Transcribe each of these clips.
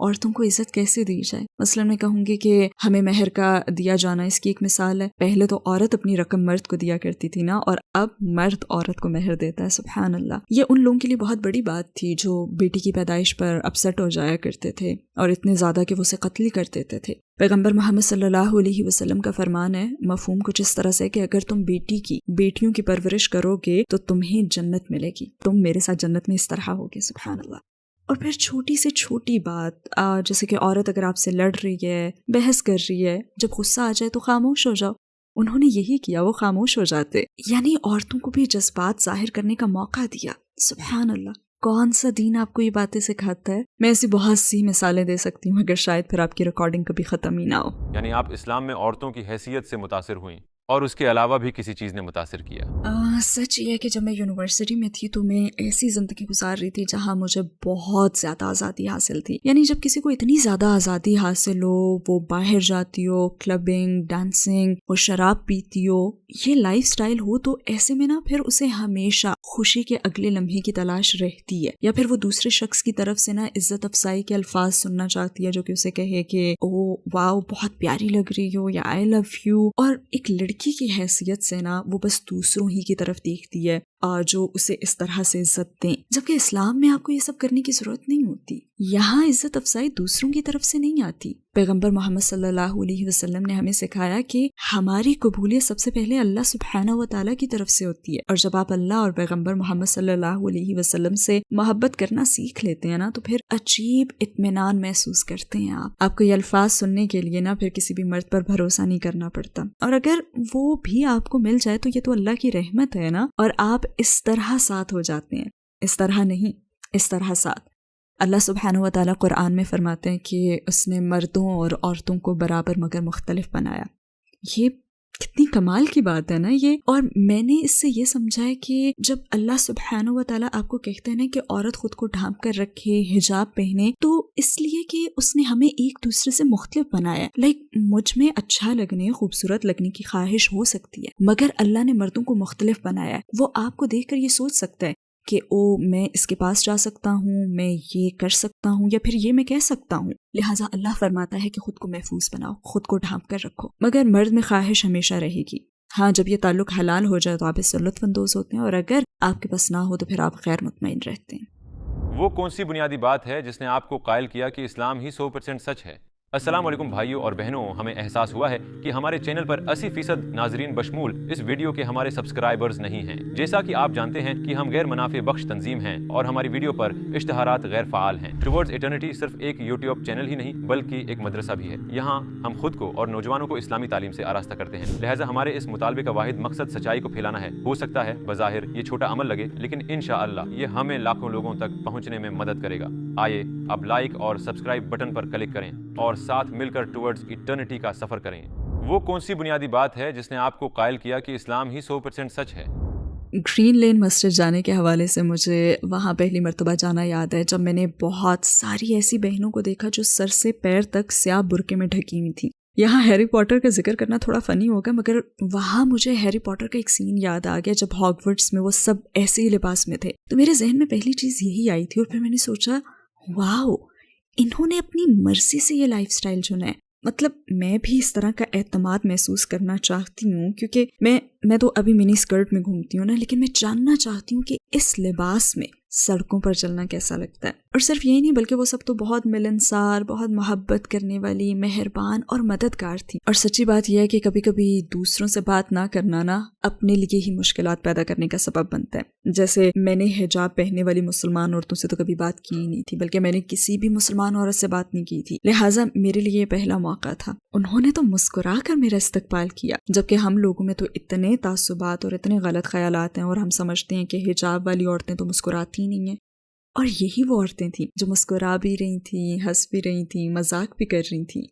عورتوں کو عزت کیسے دی جائے. مثلاً میں کہوں گی کہ ہمیں مہر کا دیا جانا اس کی ایک مثال ہے. پہلے تو عورت اپنی رقم مرد کو دیا کرتی تھی نا، اور اب مرد عورت کو مہر دیتا ہے. سبحان اللہ. یہ ان لوگوں کے لیے بہت بڑی بات تھی جو بیٹی کی پیدائش پر اپسٹ ہو جایا کرتے تھے، اور اتنے زیادہ کہ وہ اسے قتل کر دیتے تھے. پیغمبر محمد صلی اللہ علیہ وسلم کا فرمان ہے، مفہوم کچھ اس طرح سے کہ اگر تم بیٹیوں کی پرورش کرو گے تو تمہیں جنت ملے گی، تم میرے ساتھ جنت میں اس طرح ہوگے. سبحان اللہ. اور پھر چھوٹی سے چھوٹی بات، جیسے کہ عورت اگر آپ سے لڑ رہی ہے، بحث کر رہی ہے، جب غصہ آ جائے تو خاموش ہو جاؤ. انہوں نے یہی کیا، وہ خاموش ہو جاتے. یعنی عورتوں کو بھی جذبات ظاہر کرنے کا موقع دیا. سبحان اللہ. کون سا دین آپ کو یہ باتیں سکھاتا ہے؟ میں ایسی بہت سی مثالیں دے سکتی ہوں، مگر شاید پھر آپ کی ریکارڈنگ کبھی ختم ہی نہ ہو. یعنی آپ اسلام میں عورتوں کی حیثیت سے متاثر ہوئیں اور اس کے علاوہ بھی کسی چیز نے متاثر کیا؟ سچ یہ ہے کہ جب میں یونیورسٹی میں تھی تو میں ایسی زندگی گزار رہی تھی جہاں مجھے بہت زیادہ آزادی حاصل تھی. یعنی جب کسی کو اتنی زیادہ آزادی حاصل ہو، وہ باہر جاتی ہو، کلبنگ، ڈانسنگ، وہ شراب پیتی ہو، یہ لائف سٹائل ہو، تو ایسے میں نا پھر اسے ہمیشہ خوشی کے اگلے لمحے کی تلاش رہتی ہے، یا پھر وہ دوسرے شخص کی طرف سے نا عزت افزائی کے الفاظ سننا چاہتی ہے جو کہ اسے کہے کہ او واو بہت پیاری لگ رہی ہو، یا آئی لو یو. اور ایک لڑکی کی حیثیت سے نا وہ بس دوسروں ہی کی طرف دیکھتی ہے جو اسے اس طرح سے عزت دیں، جبکہ اسلام میں آپ کو یہ سب کرنے کی ضرورت نہیں ہوتی. یہاں عزت افزائی دوسروں کی طرف سے نہیں آتی. پیغمبر محمد صلی اللہ علیہ وسلم نے ہمیں سکھایا کہ ہماری قبولیت سب سے پہلے اللہ سبحانہ و تعالیٰ کی طرف سے ہوتی ہے، اور جب آپ اللہ اور پیغمبر محمد صلی اللہ علیہ وسلم سے محبت کرنا سیکھ لیتے ہیں نا، تو پھر عجیب اطمینان محسوس کرتے ہیں. آپ کو یہ الفاظ سننے کے لیے نا پھر کسی بھی مرد پر بھروسہ نہیں کرنا پڑتا، اور اگر وہ بھی آپ کو مل جائے تو یہ تو اللہ کی رحمت ہے نا، اور آپ اس طرح ساتھ ہو جاتے ہیں. اس طرح نہیں، اس طرح ساتھ. اللہ سبحانہ و تعالیٰ قرآن میں فرماتے ہیں کہ اس نے مردوں اور عورتوں کو برابر مگر مختلف بنایا. یہ کتنی کمال کی بات ہے نا یہ. اور میں نے اس سے یہ سمجھا ہے کہ جب اللہ سبحانہ و تعالیٰ آپ کو کہتے ہیں نا کہ عورت خود کو ڈھانپ کر رکھے، حجاب پہنے، تو اس لیے کہ اس نے ہمیں ایک دوسرے سے مختلف بنایا ہے. مجھ میں اچھا لگنے، خوبصورت لگنے کی خواہش ہو سکتی ہے، مگر اللہ نے مردوں کو مختلف بنایا ہے. وہ آپ کو دیکھ کر یہ سوچ سکتا ہے کہ میں اس کے پاس جا سکتا ہوں، میں یہ کر سکتا ہوں، یا پھر یہ میں کہہ سکتا ہوں. لہٰذا اللہ فرماتا ہے کہ خود کو محفوظ بناؤ، خود کو ڈھانپ کر رکھو. مگر مرد میں خواہش ہمیشہ رہے گی. ہاں، جب یہ تعلق حلال ہو جائے تو آپ اس سے لطف اندوز ہوتے ہیں، اور اگر آپ کے پاس نہ ہو تو پھر آپ غیر مطمئن رہتے ہیں. وہ کون سی بنیادی بات ہے جس نے آپ کو قائل کیا کہ اسلام ہی 100% سچ ہے؟ السلام علیکم بھائیوں اور بہنوں، ہمیں احساس ہوا ہے کہ ہمارے چینل پر 80% ناظرین بشمول اس ویڈیو کے ہمارے سبسکرائبرز نہیں ہیں. جیسا کہ آپ جانتے ہیں کہ ہم غیر منافع بخش تنظیم ہیں اور ہماری ویڈیو پر اشتہارات غیر فعال ہیں. ٹوورڈز ایٹرنٹی صرف ایک یوٹیوب چینل ہی نہیں بلکہ ایک مدرسہ بھی ہے. یہاں ہم خود کو اور نوجوانوں کو اسلامی تعلیم سے آراستہ کرتے ہیں. لہٰذا ہمارے اس مطالبے کا واحد مقصد سچائی کو پھیلانا ہے. ہو سکتا ہے بظاہر یہ چھوٹا عمل لگے، لیکن انشاءاللہ یہ ہمیں لاکھوں لوگوں تک پہنچنے میں مدد کرے گا. آئیے اب لائک اور سبسکرائب بٹن پر کلک کریں اور ساتھ مل کر ٹوورڈز ایٹرنٹی کا سفر کریں. وہ کون سی بنیادی بات ہے جس نے آپ کو قائل کیا کہ اسلام ہی 100% سچ ہے؟ گرین لین مسجد جانے کے حوالے سے مجھے وہاں پہلی مرتبہ جانا یاد ہے، جب میں نے بہت ساری ایسی بہنوں کو دیکھا جو سر سے پیر تک سیاہ برقعے میں ڈھکی ہوئی تھیں. یہاں ہیری پوٹر کا ذکر کرنا تھوڑا فنی ہوگا، مگر وہاں مجھے ہیری پوٹر کا ایک سین یاد آ گیا جب ہاگورٹس میں وہ سب ایسے ہی لباس میں تھے. تو میرے ذہن میں پہلی چیز یہی آئی تھی، اور پھر میں نے سوچا واو، انہوں نے اپنی مرضی سے یہ لائف سٹائل چنا ہے. مطلب میں بھی اس طرح کا اعتماد محسوس کرنا چاہتی ہوں، کیونکہ میں تو ابھی منی اسکرٹ میں گھومتی ہوں نا، لیکن میں جاننا چاہتی ہوں کہ اس لباس میں سڑکوں پر چلنا کیسا لگتا ہے. اور صرف یہی نہیں بلکہ وہ سب تو بہت ملنسار، بہت محبت کرنے والی، مہربان اور مددگار تھی. اور سچی بات یہ ہے کہ کبھی کبھی دوسروں سے بات نہ کرنا نا اپنے لیے ہی مشکلات پیدا کرنے کا سبب بنتا ہے. جیسے میں نے حجاب پہننے والی مسلمان عورتوں سے تو کبھی بات کی ہی نہیں تھی، بلکہ میں نے کسی بھی مسلمان عورت سے بات نہیں کی تھی. لہٰذا میرے لیے یہ پہلا موقع تھا. انہوں نے تو مسکرا کر میرا استقبال کیا، جبکہ ہم لوگوں میں تو اتنے تعصبات اور اتنے غلط خیالات ہیں، اور ہم سمجھتے ہیں کہ حجاب والی عورتیں تو مسکراتی نہیں ہیں. اور یہی وہ عورتیں تھیں جو مسکرا بھی رہی تھیں، ہنس بھی رہی تھیں، مذاق بھی کر رہی تھیں.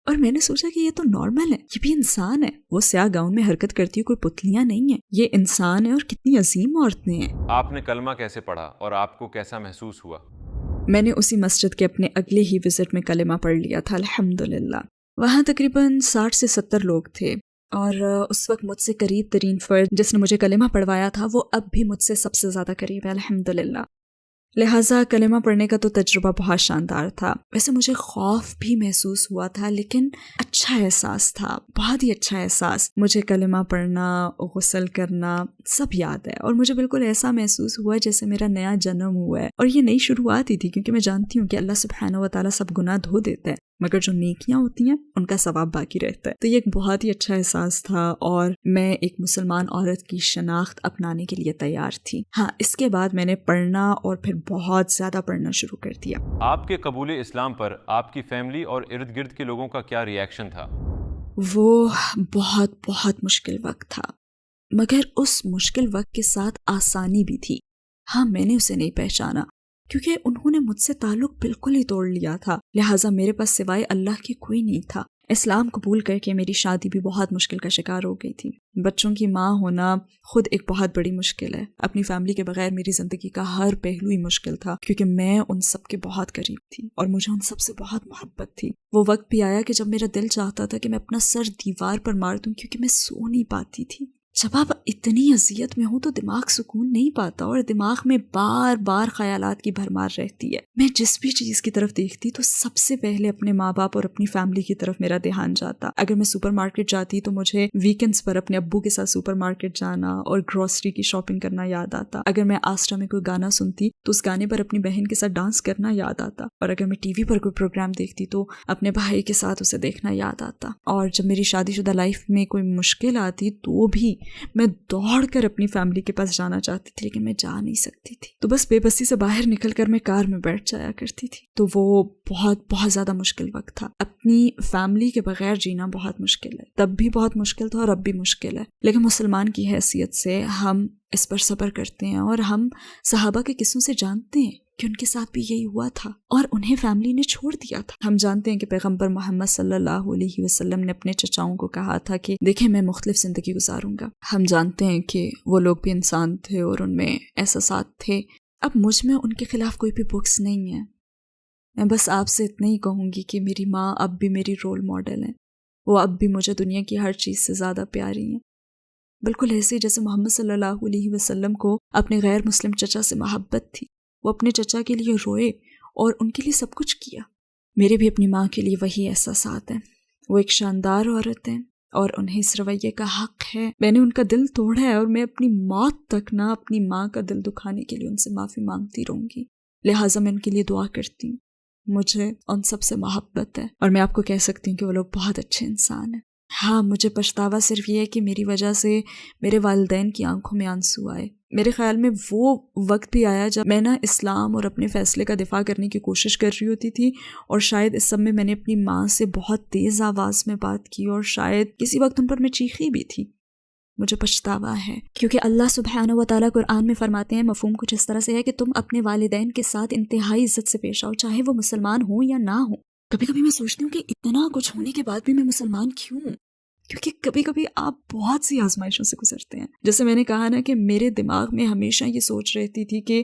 اور میں نے سوچا کہ یہ تو نارمل ہے، یہ بھی انسان ہے. وہ سیاہ گاؤن میں حرکت کرتی ہے، کوئی پتلیاں نہیں ہیں، یہ انسان ہے. اور کتنی عظیم عورتیں ہیں. آپ نے کلمہ کیسے پڑھا اور آپ کو کیسا محسوس ہوا؟ میں نے اسی مسجد کے اپنے اگلے ہی وزٹ میں کلمہ پڑھ لیا تھا الحمدللہ. وہاں تقریباً 60 سے 70 لوگ تھے، اور اس وقت مجھ سے قریب ترین فرد جس نے مجھے کلمہ پڑھوایا تھا وہ اب بھی مجھ سے سب سے زیادہ قریب ہے الحمدللہ. لہٰذا کلمہ پڑھنے کا تو تجربہ بہت شاندار تھا. ویسے مجھے خوف بھی محسوس ہوا تھا لیکن اچھا احساس تھا، بہت ہی اچھا احساس. مجھے کلمہ پڑھنا، غسل کرنا سب یاد ہے اور مجھے بالکل ایسا محسوس ہوا جیسے میرا نیا جنم ہوا ہے. اور یہ نئی شروعات ہی تھی کیونکہ میں جانتی ہوں کہ اللہ سبحانہ و تعالیٰ سب گناہ دھو دیتا ہے مگر جو نیکیاں ہوتی ہیں ان کا ثواب باقی رہتا ہے. تو یہ ایک بہت ہی اچھا احساس تھا اور میں ایک مسلمان عورت کی شناخت اپنانے کے لیے تیار تھی. ہاں، اس کے بعد میں نے پڑھنا اور پھر بہت زیادہ پڑھنا شروع کر دیا. آپ کے قبول اسلام پر آپ کی فیملی اور ارد گرد کے لوگوں کا کیا ری ایکشن تھا؟ وہ بہت بہت مشکل وقت تھا مگر اس مشکل وقت کے ساتھ آسانی بھی تھی. ہاں، میں نے اسے نہیں پہچانا کیونکہ انہوں نے مجھ سے تعلق بالکل ہی توڑ لیا تھا، لہٰذا میرے پاس سوائے اللہ کے کوئی نہیں تھا. اسلام قبول کر کے میری شادی بھی بہت مشکل کا شکار ہو گئی تھی. بچوں کی ماں ہونا خود ایک بہت بڑی مشکل ہے. اپنی فیملی کے بغیر میری زندگی کا ہر پہلو ہی مشکل تھا کیونکہ میں ان سب کے بہت قریب تھی اور مجھے ان سب سے بہت محبت تھی. وہ وقت بھی آیا کہ جب میرا دل چاہتا تھا کہ میں اپنا سر دیوار پر مار دوں کیونکہ میں سو نہیں پاتی تھی. جب آپ اتنی اذیت میں ہوں تو دماغ سکون نہیں پاتا اور دماغ میں بار بار خیالات کی بھرمار رہتی ہے. میں جس بھی چیز کی طرف دیکھتی تو سب سے پہلے اپنے ماں باپ اور اپنی فیملی کی طرف میرا دھیان جاتا. اگر میں سپر مارکیٹ جاتی تو مجھے ویکینڈز پر اپنے ابو کے ساتھ سپر مارکیٹ جانا اور گروسری کی شاپنگ کرنا یاد آتا. اگر میں آسٹا میں کوئی گانا سنتی تو اس گانے پر اپنی بہن کے ساتھ ڈانس کرنا یاد آتا. اور اگر میں ٹی وی پر کوئی پروگرام دیکھتی تو اپنے بھائی کے ساتھ اسے دیکھنا یاد آتا. اور جب میری شادی شدہ لائف میں کوئی مشکل آتی تو بھی میں دوڑ کر اپنی فیملی کے پاس جانا چاہتی تھی لیکن میں جا نہیں سکتی تھی. تو بس بے بسی سے باہر نکل کر میں کار میں بیٹھ جایا کرتی تھی. تو وہ بہت زیادہ مشکل وقت تھا. اپنی فیملی کے بغیر جینا بہت مشکل ہے، تب بھی بہت مشکل تھا اور اب بھی مشکل ہے. لیکن مسلمان کی حیثیت سے ہم اس پر صبر کرتے ہیں اور ہم صحابہ کے قصوں سے جانتے ہیں کہ ان کے ساتھ بھی یہی ہوا تھا اور انہیں فیملی نے چھوڑ دیا تھا. ہم جانتے ہیں کہ پیغمبر محمد صلی اللہ علیہ وسلم نے اپنے چچاؤں کو کہا تھا کہ دیکھیں میں مختلف زندگی گزاروں گا. ہم جانتے ہیں کہ وہ لوگ بھی انسان تھے اور ان میں احساسات تھے. اب مجھ میں ان کے خلاف کوئی بھی بکس نہیں ہے. میں بس آپ سے اتنا ہی کہوں گی کہ میری ماں اب بھی میری رول ماڈل ہیں. وہ اب بھی مجھے دنیا کی ہر چیز سے زیادہ پیاری ہیں، بالکل ایسے جیسے محمد صلی اللہ علیہ وسلم کو اپنے غیر مسلم چچا سے محبت تھی. وہ اپنے چچا کے لیے روئے اور ان کے لیے سب کچھ کیا. میرے بھی اپنی ماں کے لیے وہی احساسات ہیں. وہ ایک شاندار عورت ہیں اور انہیں اس رویے کا حق ہے. میں نے ان کا دل توڑا ہے اور میں اپنی موت تک نہ اپنی ماں کا دل دکھانے کے لیے ان سے معافی مانگتی رہوں گی. لہٰذا میں ان کے لیے دعا کرتی ہوں. مجھے ان سب سے محبت ہے اور میں آپ کو کہہ سکتی ہوں کہ وہ لوگ بہت اچھے انسان ہیں. ہاں، مجھے پچھتاوا صرف یہ ہے کہ میری وجہ سے میرے والدین کی آنکھوں میں آنسو آئے. میرے خیال میں وہ وقت بھی آیا جب میں اسلام اور اپنے فیصلے کا دفاع کرنے کی کوشش کر رہی ہوتی تھی اور شاید اس سب میں نے اپنی ماں سے بہت تیز آواز میں بات کی اور شاید کسی وقت ان پر میں چیخی بھی تھی. مجھے پچھتاوا ہے کیونکہ اللہ سبحانہ و تعالیٰ قرآن میں فرماتے ہیں، مفہوم کچھ اس طرح سے ہے کہ تم اپنے والدین کے ساتھ انتہائی عزت سے پیش آؤ چاہے وہ مسلمان ہوں یا نہ ہوں. کبھی کبھی میں سوچتی ہوں کہ اتنا کچھ ہونے کے بعد بھی میں مسلمان کیوں ہوں، کیونکہ کبھی کبھی آپ بہت سی آزمائشوں سے گزرتے ہیں. جیسے میں نے کہا نا کہ میرے دماغ میں ہمیشہ یہ سوچ رہتی تھی کہ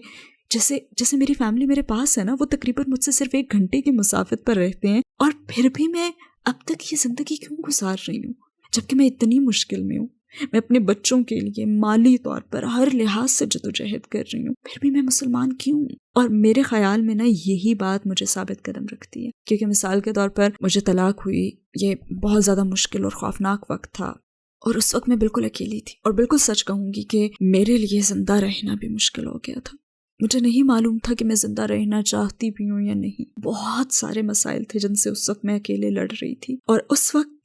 جیسے میری فیملی میرے پاس ہے نا، وہ تقریباً مجھ سے صرف 1 گھنٹے کی مسافت پر رہتے ہیں اور پھر بھی میں اب تک یہ زندگی کیوں گزار رہی ہوں جبکہ میں اتنی مشکل میں ہوں. میں اپنے بچوں کے لیے مالی طور پر ہر لحاظ سے جدوجہد کر رہی ہوں، پھر بھی میں مسلمان کیوں ہوں؟ اور میرے خیال میں نا یہی بات مجھے ثابت قدم رکھتی ہے کیونکہ مثال کے طور پر مجھے طلاق ہوئی. یہ بہت زیادہ مشکل اور خوفناک وقت تھا اور اس وقت میں بالکل اکیلی تھی اور بالکل سچ کہوں گی کہ میرے لیے زندہ رہنا بھی مشکل ہو گیا تھا. مجھے نہیں معلوم تھا کہ میں زندہ رہنا چاہتی بھی ہوں یا نہیں. بہت سارے مسائل تھے جن سے اس وقت میں اکیلے لڑ رہی تھی اور اس وقت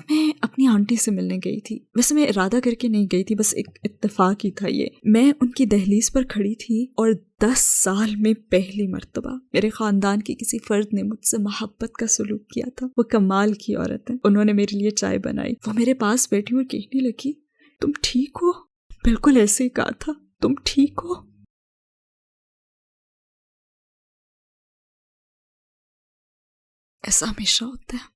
میں اپنی آنٹی سے ملنے گئی تھی. ویسے میں ارادہ کر کے نہیں گئی تھی، بس ایک اتفاق ہی تھا. یہ میں ان کی دہلیز پر کھڑی تھی اور 10 سال میں پہلی مرتبہ میرے خاندان کے کسی فرد نے مجھ سے محبت کا سلوک کیا تھا. وہ کمال کی عورت ہے. انہوں نے میرے لیے چائے بنائی. وہ میرے پاس بیٹھی اور کہنے لگی، تم ٹھیک ہو؟ بالکل ایسے ہی کہا تھا، تم ٹھیک ہو؟ ایسا ہمیشہ ہوتا ہے.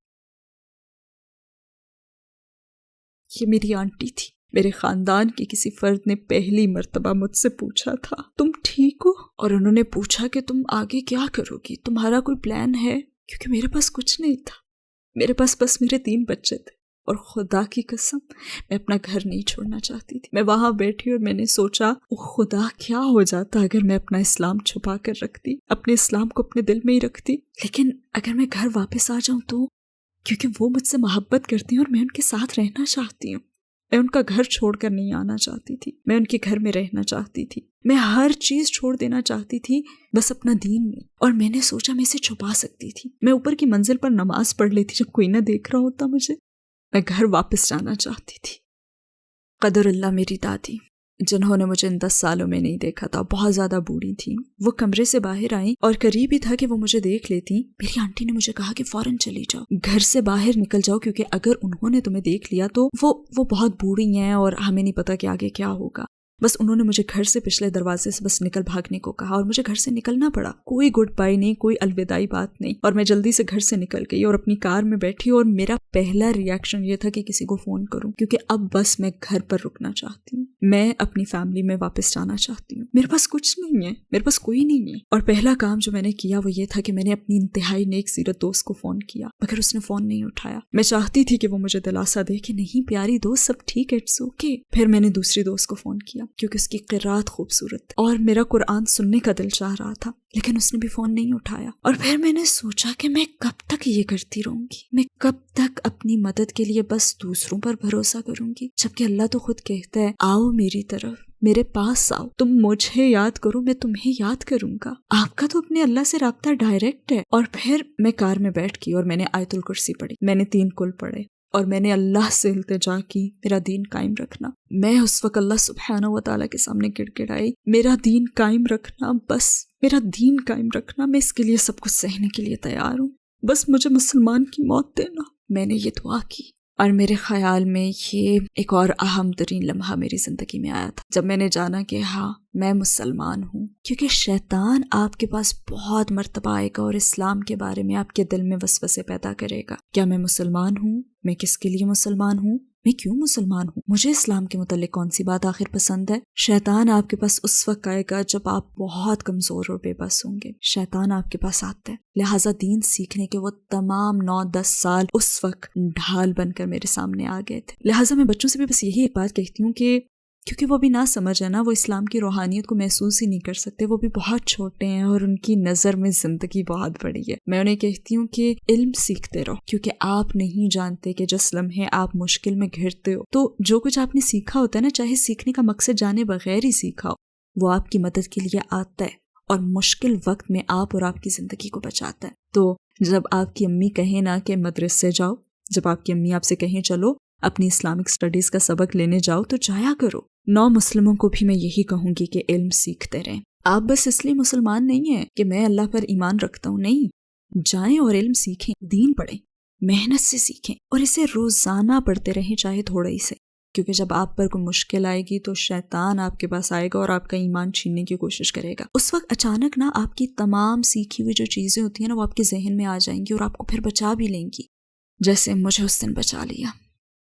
یہ میری آنٹی تھی. میرے خاندان کے کسی فرد نے پہلی مرتبہ مجھ سے پوچھا تھا، تم ٹھیک ہو؟ اور انہوں نے پوچھا کہ تم آگے کیا کرو گی، تمہارا کوئی پلان ہے؟ کیونکہ میرے پاس کچھ نہیں تھا. میرے پاس بس میرے 3 بچے تھے. اور خدا کی قسم میں اپنا گھر نہیں چھوڑنا چاہتی تھی. میں وہاں بیٹھی اور میں نے سوچا او خدا کیا ہو جاتا اگر میں اپنا اسلام چھپا کر رکھتی، اپنے اسلام کو اپنے دل میں ہی رکھتی. لیکن اگر میں گھر واپس آ جاؤں تو، کیونکہ وہ مجھ سے محبت کرتی ہیں اور میں ان کے ساتھ رہنا چاہتی ہوں. میں ان کا گھر چھوڑ کر نہیں آنا چاہتی تھی، میں ان کے گھر میں رہنا چاہتی تھی. میں ہر چیز چھوڑ دینا چاہتی تھی بس اپنا دین نہیں. اور میں نے سوچا میں اسے چھپا سکتی تھی. میں اوپر کی منزل پر نماز پڑھ لیتی جب کوئی نہ دیکھ رہا ہوتا مجھے. میں گھر واپس جانا چاہتی تھی. قدر اللہ میری دادی جنہوں نے مجھے ان 10 سالوں میں نہیں دیکھا تھا، بہت زیادہ بوڑھی تھیں. وہ کمرے سے باہر آئیں اور قریب ہی تھا کہ وہ مجھے دیکھ لیتی. میری آنٹی نے مجھے کہا کہ فوراً چلی جاؤ، گھر سے باہر نکل جاؤ، کیونکہ اگر انہوں نے تمہیں دیکھ لیا تو وہ بہت بوڑھی ہیں اور ہمیں نہیں پتا کہ آگے کیا ہوگا. بس انہوں نے مجھے گھر سے پچھلے دروازے سے بس نکل بھاگنے کو کہا اور مجھے گھر سے نکلنا پڑا. کوئی گڈ بائی نہیں، کوئی الوداعی بات نہیں، اور میں جلدی سے گھر سے نکل گئی اور اپنی کار میں بیٹھی. اور میرا پہلا ری ایکشن یہ تھا کہ کسی کو فون کروں، کیونکہ اب بس میں گھر پر رکنا چاہتی ہوں. میں اپنی فیملی میں واپس جانا چاہتی ہوں. میرے پاس کچھ نہیں ہے، میرے پاس کوئی نہیں ہے. اور پہلا کام جو میں نے کیا وہ یہ تھا کہ میں نے اپنی انتہائی نیک سیرت دوست کو فون کیا، مگر اس نے فون نہیں اٹھایا. میں چاہتی تھی کہ وہ مجھے دلاسا دے کہ نہیں پیاری دوست سب ٹھیک ہے، اٹس اوکے. پھر میں نے دوسری دوست کو فون کیا کیونکہ اس کی قرات خوبصورت اور میرا قرآن سننے کا دل چاہ رہا تھا، لیکن اس نے بھی فون نہیں اٹھایا. اور پھر میں نے سوچا کہ میں کب تک یہ کرتی رہوں گی، میں کب تک اپنی مدد کے لیے بس دوسروں پر بھروسہ کروں گی، جبکہ اللہ تو خود کہتا ہے آؤ میری طرف، میرے پاس آؤ، تم مجھے یاد کرو میں تمہیں یاد کروں گا. آپ کا تو اپنے اللہ سے رابطہ ڈائریکٹ ہے. اور پھر میں کار میں بیٹھ گئی اور میں نے آیت الکرسی پڑھی، میں نے 3 کل پڑھے اور میں نے اللہ سے التجا کی میرا دین قائم رکھنا. میں اس وقت اللہ سبحانہ و تعالیٰ کے سامنے گڑ گڑائی، میرا دین قائم رکھنا، بس میرا دین قائم رکھنا، میں اس کے لیے سب کچھ سہنے کے لیے تیار ہوں، بس مجھے مسلمان کی موت دینا. میں نے یہ دعا کی اور میرے خیال میں یہ ایک اور اہم ترین لمحہ میری زندگی میں آیا تھا جب میں نے جانا کہ ہاں میں مسلمان ہوں. کیونکہ شیطان آپ کے پاس بہت مرتبہ آئے گا اور اسلام کے بارے میں آپ کے دل میں وسوسے پیدا کرے گا. کیا میں مسلمان ہوں؟ میں کس کے لیے مسلمان ہوں؟ میں کیوں مسلمان ہوں؟ مجھے اسلام کے متعلق کون سی بات آخر پسند ہے؟ شیطان آپ کے پاس اس وقت آئے گا جب آپ بہت کمزور اور بے بس ہوں گے. شیطان آپ کے پاس آتا ہے. لہٰذا دین سیکھنے کے وہ تمام 9-10 سال اس وقت ڈھال بن کر میرے سامنے آ گئے تھے. لہٰذا میں بچوں سے بھی بس یہی ایک بات کہتی ہوں کہ کیونکہ وہ بھی نہ سمجھ ہے نا، وہ اسلام کی روحانیت کو محسوس ہی نہیں کر سکتے، وہ بھی بہت چھوٹے ہیں اور ان کی نظر میں زندگی بہت بڑی ہے. میں انہیں کہتی ہوں کہ علم سیکھتے رہو، کیونکہ آپ نہیں جانتے کہ جس لمحے آپ مشکل میں گھرتے ہو تو جو کچھ آپ نے سیکھا ہوتا ہے نا، چاہے سیکھنے کا مقصد جانے بغیر ہی سیکھا ہو، وہ آپ کی مدد کے لیے آتا ہے اور مشکل وقت میں آپ اور آپ کی زندگی کو بچاتا ہے. تو جب آپ کی امی کہیں نا کہ مدرسے جاؤ، جب آپ کی امی آپ سے کہیں چلو اپنی اسلامک سٹڈیز کا سبق لینے جاؤ تو جایا کرو. نو مسلموں کو بھی میں یہی کہوں گی کہ علم سیکھتے رہیں. آپ بس اس لیے مسلمان نہیں ہیں کہ میں اللہ پر ایمان رکھتا ہوں، نہیں، جائیں اور علم سیکھیں، دین پڑھیں، محنت سے سیکھیں اور اسے روزانہ پڑھتے رہیں، چاہے تھوڑا ہی سے. کیونکہ جب آپ پر کوئی مشکل آئے گی تو شیطان آپ کے پاس آئے گا اور آپ کا ایمان چھیننے کی کوشش کرے گا. اس وقت اچانک نا آپ کی تمام سیکھی ہوئی جو چیزیں ہوتی ہیں نا وہ آپ کے ذہن میں آ جائیں گی اور آپ کو پھر بچا بھی لیں گی، جیسے مجھے اس دن بچا لیا.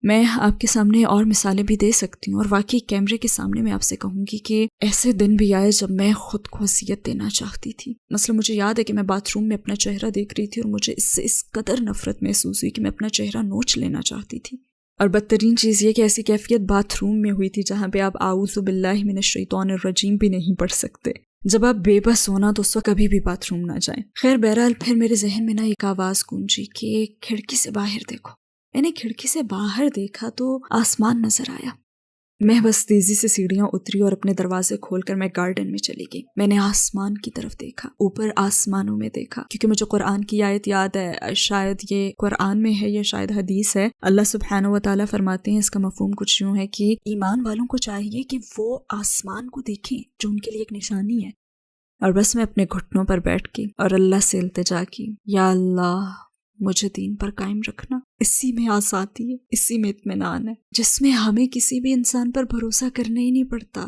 میں آپ کے سامنے اور مثالیں بھی دے سکتی ہوں اور واقعی کیمرے کے سامنے میں آپ سے کہوں گی کہ ایسے دن بھی آئے جب میں خود کو اذیت دینا چاہتی تھی. مثلا مجھے یاد ہے کہ میں باتھ روم میں اپنا چہرہ دیکھ رہی تھی اور مجھے اس سے اس قدر نفرت محسوس ہوئی کہ میں اپنا چہرہ نوچ لینا چاہتی تھی. اور بدترین چیز یہ کہ ایسی کیفیت باتھ روم میں ہوئی تھی جہاں پہ آپ اعوذ باللہ من الشیطان الرجیم بھی نہیں پڑھ سکتے. جب آپ بے بس ہونا تو اس وقت کبھی بھی باتھ روم نہ جائیں. خیر بہرحال پھر میرے ذہن میں نا ایک آواز گونجی کہ کھڑکی سے باہر دیکھو. میں نے کھڑکی سے باہر دیکھا تو آسمان نظر آیا. میں بس تیزی سے سیڑھیاں اتری اور اپنے دروازے کھول کر میں گارڈن میں چلی گئی. میں نے آسمان کی طرف دیکھا، اوپر آسمانوں میں دیکھا، کیونکہ مجھے قرآن کی آیت یاد ہے، شاید یہ قرآن میں ہے یا شاید حدیث ہے. اللہ سبحانہ و تعالیٰ فرماتے ہیں، اس کا مفہوم کچھ یوں ہے کہ ایمان والوں کو چاہیے کہ وہ آسمان کو دیکھیں جو ان کے لیے ایک نشانی ہے. اور بس میں اپنے گھٹنوں پر بیٹھ گئی اور اللہ سے التجا کی، یا اللہ مجھے دین پر قائم رکھنا. اسی میں آزادی ہے، اسی میں اطمینان ہے، جس میں ہمیں کسی بھی انسان پر بھروسہ کرنا ہی نہیں پڑتا.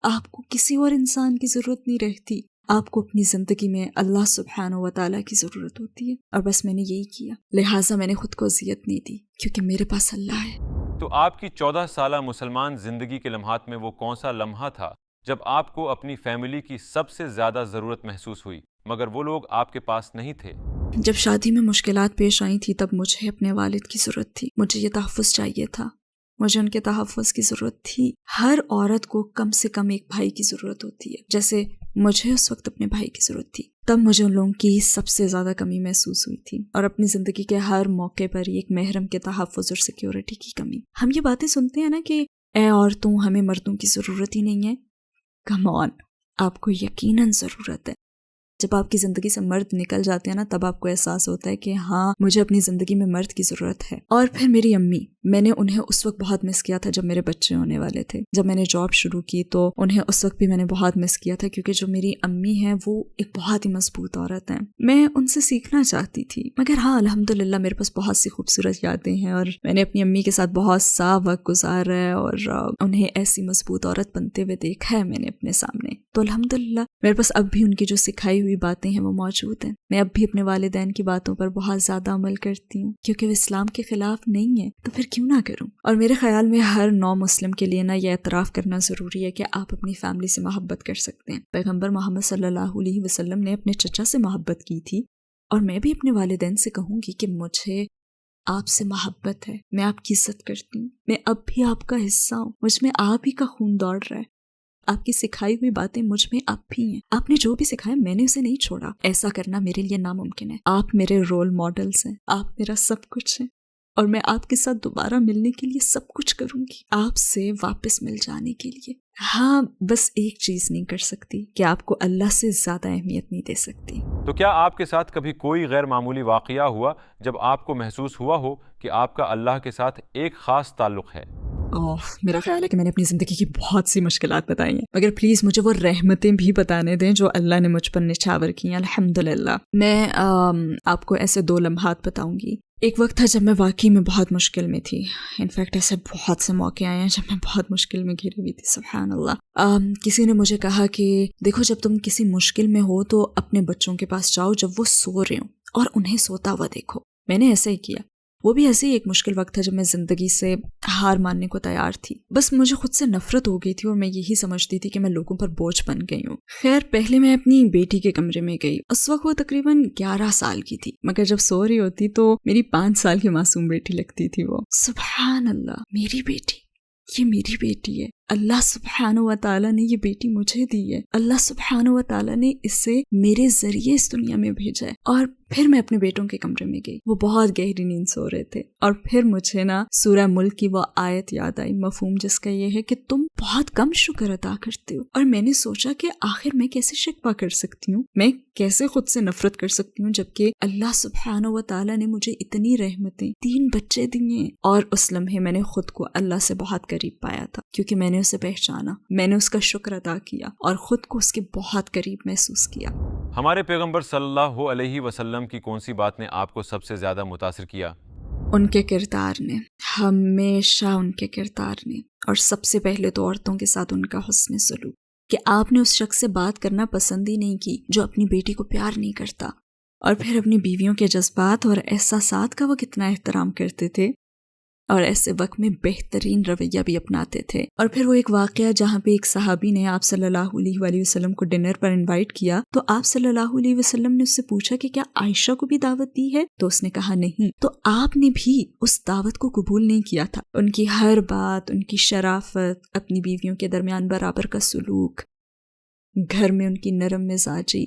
آپ کو کسی اور انسان کی ضرورت نہیں رہتی، آپ کو اپنی زندگی میں اللہ سبحانہ و تعالیٰ کی ضرورت ہوتی ہے. اور بس میں نے یہی کیا، لہٰذا میں نے خود کو اذیت نہیں دی کیونکہ میرے پاس اللہ ہے. تو آپ کی 14 سالہ مسلمان زندگی کے لمحات میں وہ کون سا لمحہ تھا جب آپ کو اپنی فیملی کی سب سے زیادہ ضرورت محسوس ہوئی مگر وہ لوگ آپ کے پاس نہیں تھے؟ جب شادی میں مشکلات پیش آئی تھی تب مجھے اپنے والد کی ضرورت تھی، مجھے یہ تحفظ چاہیے تھا، مجھے ان کے تحفظ کی ضرورت تھی۔ ہر عورت کو کم سے کم ایک بھائی کی ضرورت ہوتی ہے، جیسے مجھے اس وقت اپنے بھائی کی ضرورت تھی۔ تب مجھے ان لوگوں کی سب سے زیادہ کمی محسوس ہوئی تھی، اور اپنی زندگی کے ہر موقع پر ایک محرم کے تحفظ اور سیکیورٹی کی کمی۔ ہم یہ باتیں سنتے ہیں نا کہ اے عورتوں ہمیں مردوں کی ضرورت ہی نہیں ہے، کم آن، آپ کو یقیناً ضرورت ہے۔ جب آپ کی زندگی سے مرد نکل جاتے ہیں نا تب آپ کو احساس ہوتا ہے کہ ہاں مجھے اپنی زندگی میں مرد کی ضرورت ہے۔ اور پھر میری امی، میں نے انہیں اس وقت بہت مس کیا تھا جب میرے بچے ہونے والے تھے۔ جب میں نے جاب شروع کی تو انہیں اس وقت بھی میں نے بہت مس کیا تھا، کیونکہ جو میری امی ہیں وہ ایک بہت ہی مضبوط عورت ہیں۔ میں ان سے سیکھنا چاہتی تھی، مگر ہاں الحمدللہ میرے پاس بہت سی خوبصورت یادیں ہیں، اور میں نے اپنی امی کے ساتھ بہت سا وقت گزارا ہے، اور انہیں ایسی مضبوط عورت بنتے ہوئے دیکھا ہے میں نے اپنے سامنے۔ تو الحمدللہ میرے پاس اب بھی ان کی جو سکھائی ہوئی باتیں ہیں وہ موجود ہیں۔ میں اب بھی اپنے والدین کی باتوں پر بہت زیادہ عمل کرتی ہوں، کیونکہ وہ اسلام کے خلاف نہیں ہے، تو پھر کیوں نہ کروں۔ اور میرے خیال میں ہر نو مسلم کے لیے نا یہ اعتراف کرنا ضروری ہے کہ آپ اپنی فیملی سے محبت کر سکتے ہیں۔ پیغمبر محمد صلی اللہ علیہ وسلم نے اپنے چچا سے محبت کی تھی، اور میں بھی اپنے والدین سے کہوں گی کہ مجھے آپ سے محبت ہے، میں آپ کی عزت کرتی ہوں، میں اب بھی آپ کا حصہ ہوں، مجھ میں آپ ہی کا خون دوڑ رہا ہے۔ آپ کی سکھائی ہوئی باتیں مجھ میں اب بھی ہیں، آپ نے جو بھی سکھایا میں نے اسے نہیں چھوڑا۔ ایسا کرنا میرے لیے ناممکن ہے۔ آپ میرے رول ماڈلز ہیں، آپ میرا سب کچھ ہیں، اور میں آپ کے ساتھ دوبارہ ملنے کے لیے سب کچھ کروں گی، آپ سے واپس مل جانے کے لیے۔ ہاں بس ایک چیز نہیں کر سکتی کہ آپ کو اللہ سے زیادہ اہمیت نہیں دے سکتی۔ تو کیا آپ کے ساتھ کبھی کوئی غیر معمولی واقعہ ہوا جب آپ کو محسوس ہوا ہو کہ آپ کا اللہ کے ساتھ ایک خاص تعلق ہے؟ میرا خیال ہے کہ میں نے اپنی زندگی کی بہت سی مشکلات بتائی ہیں، مگر پلیز مجھے وہ رحمتیں بھی بتانے دیں جو اللہ نے مجھ پر نچھاور کی ہیں الحمدللہ۔ میں آپ کو ایسے 2 لمحات بتاؤں گی۔ ایک وقت تھا جب میں واقعی میں بہت مشکل میں تھی، انفیکٹ ایسے بہت سے موقع آئے ہیں جب میں بہت مشکل میں گھری ہوئی تھی، سبحان اللہ۔ کسی نے مجھے کہا کہ دیکھو جب تم کسی مشکل میں ہو تو اپنے بچوں کے پاس جاؤ جب وہ سو رہے ہوں، اور انہیں سوتا ہوا دیکھو۔ میں نے ایسا ہی کیا۔ وہ بھی ایسے ہی ایک مشکل وقت تھا جب میں زندگی سے ہار ماننے کو تیار تھی، بس مجھے خود سے نفرت ہو گئی تھی، اور میں یہی سمجھتی تھی کہ میں لوگوں پر بوجھ بن گئی ہوں۔ خیر پہلے میں اپنی بیٹی کے کمرے میں گئی، اس وقت وہ تقریباً 11 سال کی تھی، مگر جب سو رہی ہوتی تو میری 5 سال کی معصوم بیٹی لگتی تھی وہ۔ سبحان اللہ، میری بیٹی، یہ میری بیٹی ہے، اللہ سبحانہ و تعالیٰ نے یہ بیٹی مجھے دی ہے، اللہ سبحانہ و تعالیٰ نے اسے میرے ذریعے اس دنیا میں بھیجا ہے۔ اور پھر میں اپنے بیٹوں کے کمرے میں گئی، وہ بہت گہری نیند سو رہے تھے، اور پھر مجھے نا سورہ ملک کی وہ آیت یاد آئی، مفہوم جس کا یہ ہے کہ تم بہت کم شکر ادا کرتے ہو۔ اور میں نے سوچا کہ آخر میں کیسے شکوہ کر سکتی ہوں، میں کیسے خود سے نفرت کر سکتی ہوں، جبکہ اللہ سبحانہ و تعالیٰ نے مجھے اتنی رحمتیں، 3 بچے دیے۔ اور اس لمحے میں نے خود کو اللہ سے بہت قریب پایا تھا، کیونکہ میں نے اسے پہچانا، میں نے اس کا شکر ادا کیا، اور خود کو اس کے بہت قریب محسوس کیا۔ ہمارے پیغمبر صلی اللہ علیہ وسلم کی کون سی بات نے آپ کو سب سے زیادہ متاثر کیا؟ ان کے کردار نے، ہمیشہ ان کے کردار نے، اور سب سے پہلے تو عورتوں کے ساتھ ان کا حسن سلوک، کہ آپ نے اس شخص سے بات کرنا پسند ہی نہیں کی جو اپنی بیٹی کو پیار نہیں کرتا، اور پھر اپنی بیویوں کے جذبات اور احساسات کا وہ کتنا احترام کرتے تھے، اور ایسے وقت میں بہترین رویہ بھی اپناتے تھے۔ اور پھر وہ ایک واقعہ جہاں پہ ایک صحابی نے آپ صلی اللہ علیہ وآلہ وسلم کو ڈنر پر انوائٹ کیا، تو آپ صلی اللہ علیہ وسلم نے اس سے پوچھا کہ کیا عائشہ کو بھی دعوت دی ہے؟ تو اس نے کہا نہیں، تو آپ نے بھی اس دعوت کو قبول نہیں کیا تھا۔ ان کی ہر بات، ان کی شرافت، اپنی بیویوں کے درمیان برابر کا سلوک، گھر میں ان کی نرم مزاجی،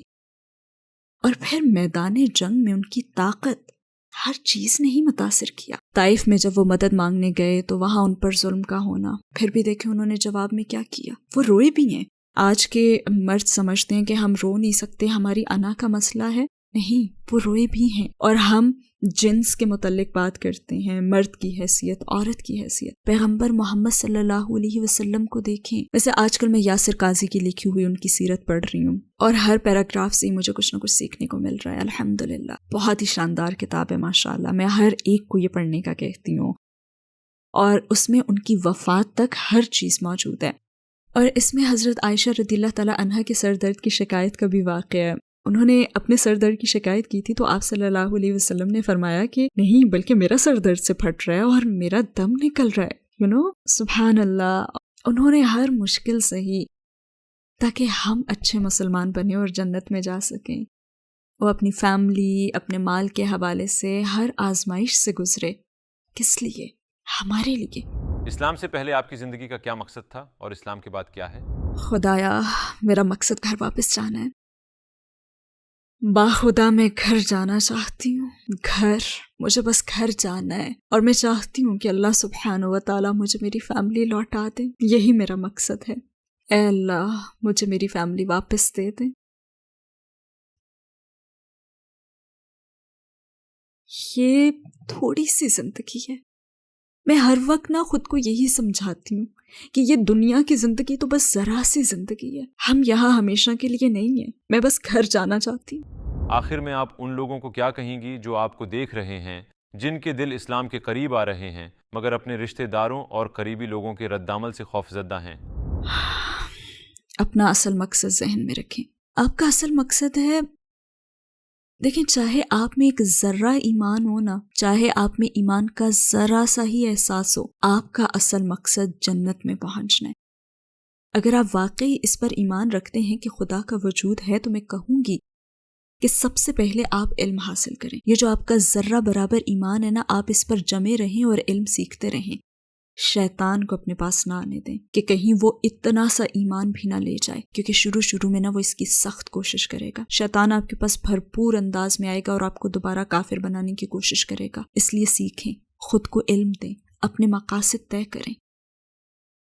اور پھر میدان جنگ میں ان کی طاقت، ہر چیز نے ہی متاثر کیا۔ طائف میں جب وہ مدد مانگنے گئے تو وہاں ان پر ظلم کا ہونا، پھر بھی دیکھیں انہوں نے جواب میں کیا کیا، وہ روئے بھی ہیں۔ آج کے مرد سمجھتے ہیں کہ ہم رو نہیں سکتے، ہماری انا کا مسئلہ ہے، نہیں، وہ روئے بھی ہیں۔ اور ہم جنس کے متعلق بات کرتے ہیں، مرد کی حیثیت، عورت کی حیثیت۔ پیغمبر محمد صلی اللہ علیہ وسلم کو دیکھیں۔ ویسے آج کل میں یاسر قاضی کی لکھی ہوئی ان کی سیرت پڑھ رہی ہوں، اور ہر پیراگراف سے مجھے کچھ نہ کچھ سیکھنے کو مل رہا ہے، الحمدللہ۔ بہت ہی شاندار کتاب ہے ماشاءاللہ، میں ہر ایک کو یہ پڑھنے کا کہتی ہوں، اور اس میں ان کی وفات تک ہر چیز موجود ہے۔ اور اس میں حضرت عائشہ رضی اللہ تعالیٰ عنہا کے سر درد کی شکایت کا بھی واقعہ ہے۔ انہوں نے اپنے سر درد کی شکایت کی تھی تو آپ صلی اللہ علیہ وسلم نے فرمایا کہ نہیں، بلکہ میرا سر درد سے پھٹ رہا ہے اور میرا دم نکل رہا ہے، سبحان اللہ۔ انہوں نے ہر مشکل سہی تاکہ ہم اچھے مسلمان بنیں اور جنت میں جا سکیں۔ وہ اپنی فیملی، اپنے مال کے حوالے سے ہر آزمائش سے گزرے. کس لیے؟ ہمارے لیے. اسلام سے پہلے آپ کی زندگی کا کیا مقصد تھا اور اسلام کے بعد کیا ہے؟ خدایا، میرا مقصد گھر واپس جانا ہے. باخدا میں گھر جانا چاہتی ہوں. گھر، مجھے بس گھر جانا ہے. اور میں چاہتی ہوں کہ اللہ سبحانہ و تعالیٰ مجھے میری فیملی لوٹا دے. یہی میرا مقصد ہے. اے اللہ، مجھے میری فیملی واپس دے دے. یہ تھوڑی سی زندگی ہے. میں ہر وقت خود کو یہی سمجھاتی ہوں کہ یہ دنیا کی زندگی تو بس ذرا سی زندگی ہے. ہم یہاں ہمیشہ کے لیے نہیں ہیں. میں بس گھر جانا چاہتی ہوں. آخر میں آپ ان لوگوں کو کیا کہیں گی جو آپ کو دیکھ رہے ہیں، جن کے دل اسلام کے قریب آ رہے ہیں مگر اپنے رشتہ داروں اور قریبی لوگوں کے رد عمل سے خوفزدہ ہیں؟ اپنا اصل مقصد ذہن میں رکھیں. آپ کا اصل مقصد ہے، دیکھیں، چاہے آپ میں ایک ذرہ ایمان ہو نا، چاہے آپ میں ایمان کا ذرا سا ہی احساس ہو، آپ کا اصل مقصد جنت میں پہنچنا ہے. اگر آپ واقعی اس پر ایمان رکھتے ہیں کہ خدا کا وجود ہے تو میں کہوں گی کہ سب سے پہلے آپ علم حاصل کریں. یہ جو آپ کا ذرہ برابر ایمان ہے نا، آپ اس پر جمے رہیں اور علم سیکھتے رہیں. شیطان کو اپنے پاس نہ آنے دیں کہ کہیں وہ اتنا سا ایمان بھی نہ لے جائے، کیونکہ شروع میں وہ اس کی سخت کوشش کرے گا. شیطان آپ کے پاس بھرپور انداز میں آئے گا اور آپ کو دوبارہ کافر بنانے کی کوشش کرے گا. اس لیے سیکھیں، خود کو علم دیں، اپنے مقاصد طے کریں،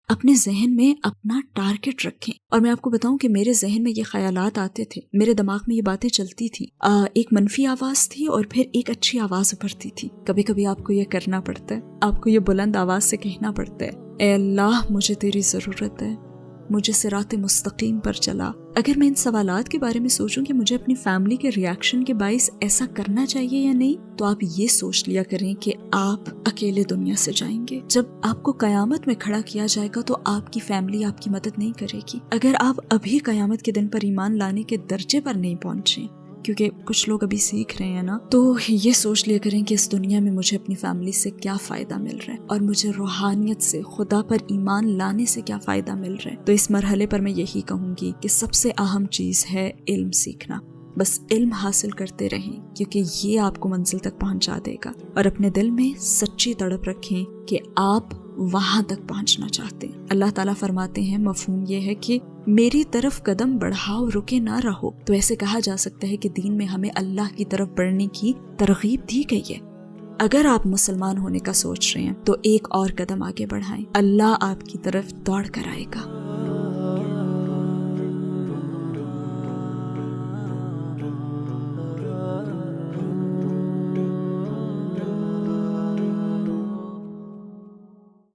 اپنے ذہن میں اپنا ٹارگٹ رکھیں. اور میں آپ کو بتاؤں کہ میرے ذہن میں یہ خیالات آتے تھے، میرے دماغ میں یہ باتیں چلتی تھی. ایک منفی آواز تھی اور پھر ایک اچھی آواز ابھرتی تھی. کبھی کبھی آپ کو یہ کرنا پڑتا ہے، آپ کو یہ بلند آواز سے کہنا پڑتا ہے، اے اللہ، مجھے تیری ضرورت ہے، مجھے صراط مستقیم پر چلا. اگر میں ان سوالات کے بارے میں سوچوں کہ مجھے اپنی فیملی کے ریاکشن کے باعث ایسا کرنا چاہیے یا نہیں، تو آپ یہ سوچ لیا کریں کہ آپ اکیلے دنیا سے جائیں گے. جب آپ کو قیامت میں کھڑا کیا جائے گا تو آپ کی فیملی آپ کی مدد نہیں کرے گی. اگر آپ ابھی قیامت کے دن پر ایمان لانے کے درجے پر نہیں پہنچے، کیونکہ کچھ لوگ ابھی سیکھ رہے ہیں نا، تو یہ سوچ لیا کریں کہ اس دنیا میں مجھے اپنی فیملی سے کیا فائدہ مل رہا ہے اور مجھے روحانیت سے، خدا پر ایمان لانے سے کیا فائدہ مل رہا ہے. تو اس مرحلے پر میں یہی کہوں گی کہ سب سے اہم چیز ہے علم سیکھنا. بس علم حاصل کرتے رہیں، کیونکہ یہ آپ کو منزل تک پہنچا دے گا. اور اپنے دل میں سچی تڑپ رکھیں کہ آپ وہاں تک پہنچنا چاہتے ہیں. اللہ تعالیٰ فرماتے ہیں، مفہوم یہ ہے کہ میری طرف قدم بڑھاؤ، رکے نہ رہو. تو ایسے کہا جا سکتا ہے کہ دین میں ہمیں اللہ کی طرف بڑھنے کی ترغیب دی گئی ہے. اگر آپ مسلمان ہونے کا سوچ رہے ہیں تو ایک اور قدم آگے بڑھائیں، اللہ آپ کی طرف دوڑ کر آئے گا.